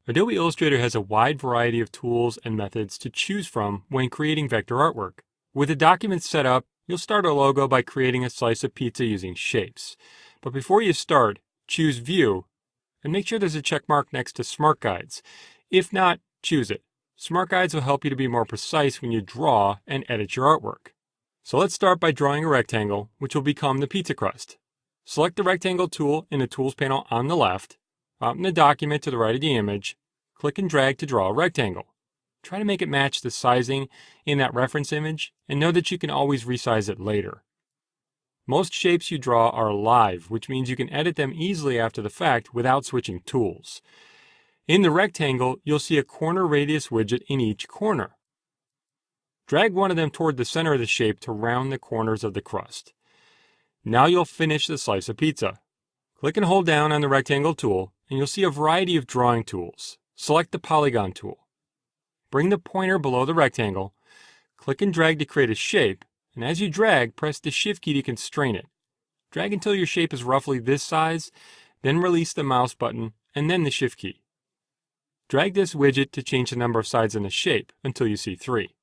Adobe Illustrator has a wide variety of tools and methods to choose from when creating vector artwork. With the document set up, you'll start a logo by creating a slice of pizza using shapes. But before you start, choose View, and make sure there's a check mark next to Smart Guides. If not, choose it. Smart Guides will help you to be more precise when you draw and edit your artwork. So let's start by drawing a rectangle, which will become the pizza crust. Select the Rectangle tool in the Tools panel on the left. Out in the document to the right of the image, click and drag to draw a rectangle. Try to make it match the sizing in that reference image, and know that you can always resize it later. Most shapes you draw are live, which means you can edit them easily after the fact without switching tools. In the rectangle, you'll see a corner radius widget in each corner. Drag one of them toward the center of the shape to round the corners of the crust. Now you'll finish the slice of pizza. Click and hold down on the Rectangle tool, and you'll see a variety of drawing tools. Select the Polygon tool. Bring the pointer below the rectangle, click and drag to create a shape, and as you drag, press the Shift key to constrain it. Drag until your shape is roughly this size, then release the mouse button, and then the Shift key. Drag this widget to change the number of sides in the shape until you see 3.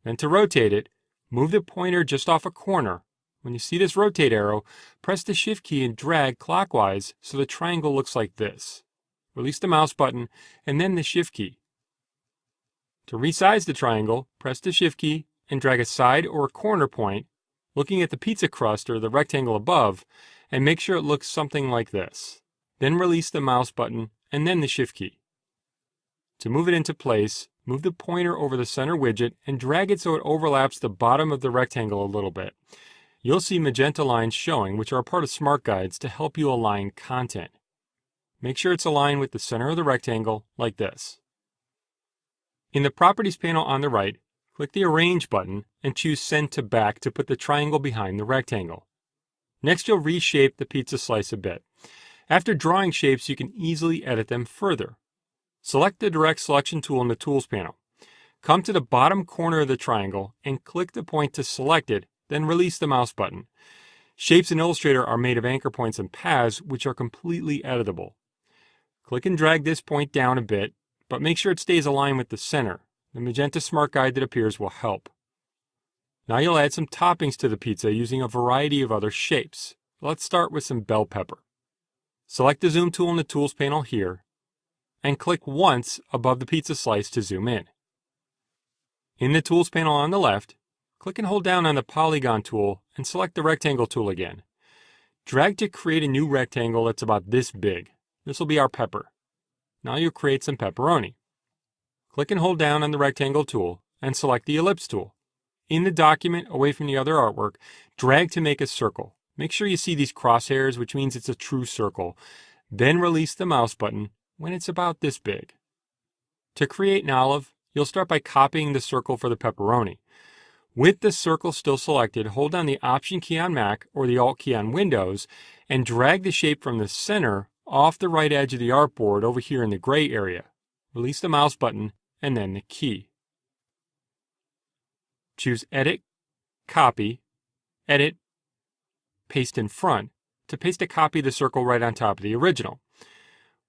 Then to rotate it, move the pointer just off a corner. When you see this rotate arrow, press the Shift key and drag clockwise so the triangle looks like this. Release the mouse button and then the Shift key. To resize the triangle, press the Shift key and drag a side or a corner point, looking at the pizza crust or the rectangle above, and make sure it looks something like this. Then release the mouse button and then the Shift key. To move it into place, move the pointer over the center widget and drag it so it overlaps the bottom of the rectangle a little bit. You'll see magenta lines showing, which are a part of Smart Guides to help you align content. Make sure it's aligned with the center of the rectangle, like this. In the Properties panel on the right, click the Arrange button and choose Send to Back to put the triangle behind the rectangle. Next, you'll reshape the pizza slice a bit. After drawing shapes, you can easily edit them further. Select the Direct Selection tool in the Tools panel. Come to the bottom corner of the triangle and click the point to select it, then release the mouse button. Shapes in Illustrator are made of anchor points and paths, which are completely editable. Click and drag this point down a bit, but make sure it stays aligned with the center. The magenta Smart Guide that appears will help. Now you'll add some toppings to the pizza using a variety of other shapes. Let's start with some bell pepper. Select the Zoom tool in the Tools panel here, and click once above the pizza slice to zoom in. In the Tools panel on the left, click and hold down on the Polygon tool and select the Rectangle tool again. Drag to create a new rectangle that's about this big. This will be our pepper. Now you'll create some pepperoni. Click and hold down on the Rectangle tool and select the Ellipse tool. In the document, away from the other artwork, drag to make a circle. Make sure you see these crosshairs, which means it's a true circle. Then release the mouse button when it's about this big. To create an olive, you'll start by copying the circle for the pepperoni. With the circle still selected, hold down the Option key on Mac or the Alt key on Windows and drag the shape from the center off the right edge of the artboard over here in the gray area. Release the mouse button and then the key. Choose Edit, Copy, Edit, Paste in Front to paste a copy of the circle right on top of the original.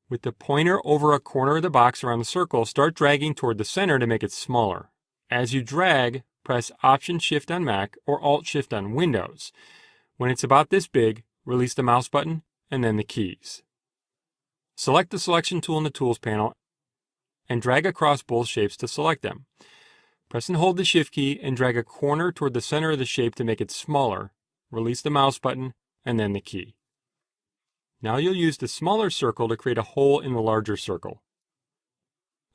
With the pointer over a corner of the box around the circle, start dragging toward the center to make it smaller. As you drag, press Option-Shift on Mac or Alt-Shift on Windows. When it's about this big, release the mouse button and then the keys. Select the Selection tool in the Tools panel and drag across both shapes to select them. Press and hold the Shift key and drag a corner toward the center of the shape to make it smaller. Release the mouse button and then the key. Now you'll use the smaller circle to create a hole in the larger circle.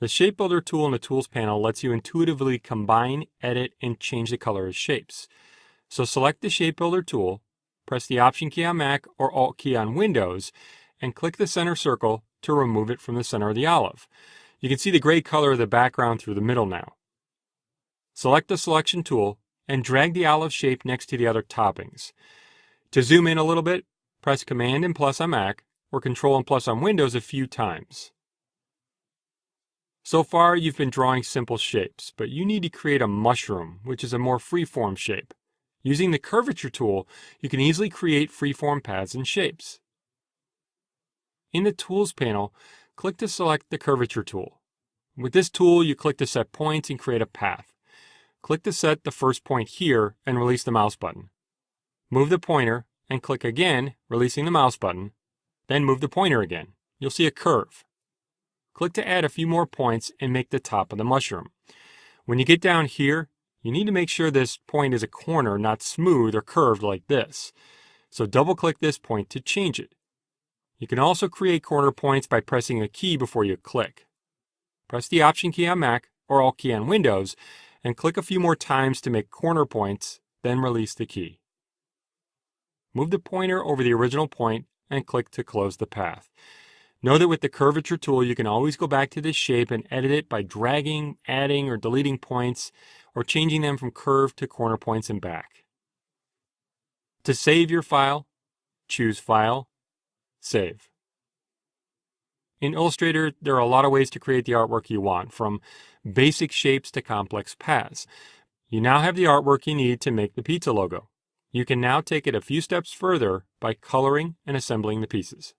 The Shape Builder tool in the Tools panel lets you intuitively combine, edit, and change the color of shapes. So select the Shape Builder tool, press the Option key on Mac or Alt key on Windows, and click the center circle to remove it from the center of the olive. You can see the gray color of the background through the middle now. Select the Selection tool and drag the olive shape next to the other toppings. To zoom in a little bit, press Command and plus on Mac or Control and plus on Windows a few times. So far, you've been drawing simple shapes, but you need to create a mushroom, which is a more free-form shape. Using the Curvature tool, you can easily create free-form paths and shapes. In the Tools panel, click to select the Curvature Tool. With this tool, you click to set points and create a path. Click to set the first point here and release the mouse button. Move the pointer and click again, releasing the mouse button. Then move the pointer again. You'll see a curve. Click to add a few more points and make the top of the mushroom. When you get down here, you need to make sure this point is a corner, not smooth or curved like this. So double-click this point to change it. You can also create corner points by pressing a key before you click. Press the Option key on Mac or Alt key on Windows and click a few more times to make corner points, then release the key. Move the pointer over the original point and click to close the path. Know that with the Curvature Tool, you can always go back to this shape and edit it by dragging, adding, or deleting points, or changing them from curved to corner points and back. To save your file, choose File, Save. In Illustrator, there are a lot of ways to create the artwork you want, from basic shapes to complex paths. You now have the artwork you need to make the pizza logo. You can now take it a few steps further by coloring and assembling the pieces.